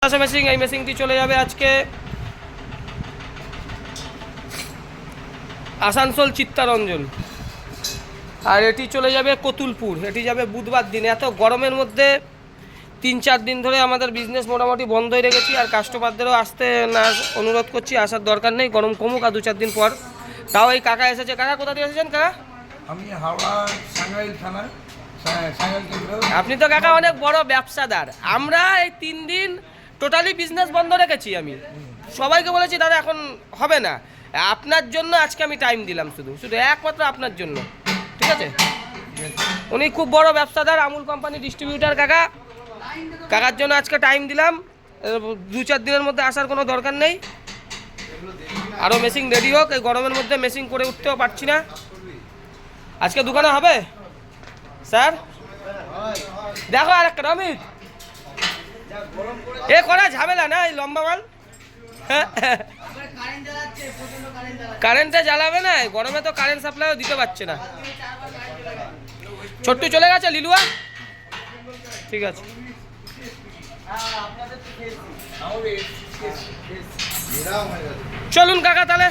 Machine এই মেশিনটি চলে যাবে আজকে আসানসোল চিত্তরঞ্জন, আর এটি চলে যাবে কতুলপুর। এটি যাবে বুধবার দিন। এত গরমের মধ্যে 3-4 দিন ধরে আমাদের বিজনেস মোটামুটি বন্ধই রেখেছি, আর কাস্টমারদেরও আসতে না অনুরোধ করছি, আসার দরকার নেই, গরম কমুক আর 2-4 দিন পর। তাও এই কাকা এসেছে। কাকা কোথা দিয়ে এসেছেন কাকা? আমি হাওড়া সাঙ্গাইল থানা সাঙ্গাইল কেন্দ্র। আপনি তো কাকা অনেক বড় ব্যবসাদার। আমরা এই 3 দিন টোটালি বিজনেস বন্ধ রেখেছি। আমি সবাইকে বলেছি দাদা এখন হবে না, আপনার জন্য আজকে আমি টাইম দিলাম, শুধু একমাত্র আপনার জন্য, ঠিক আছে? উনি খুব বড় ব্যবসাদার, আমুল কোম্পানি ডিস্ট্রিবিউটার কাকা। কাকার জন্য আজকে টাইম দিলাম। 2-4 দিনের মধ্যে আসার কোনো দরকার নেই। আরও মেশিন রেডি হোক, এই গরমের মধ্যে মেশিন করে উঠতেও পারছি না। আজকে দোকানে হবে স্যার? দেখো আর একটা অমিত, এ করা ঝামেলা না, এই লম্বা মাল কারেন্টে জ্বালাবে না, গরমে তো কারেন্ট সাপ্লাইও দিতে পারছে না। ছোট্টু চলে গেছে, লিলুয়া ঠিক আছে। চলুন কাকা তাহলে।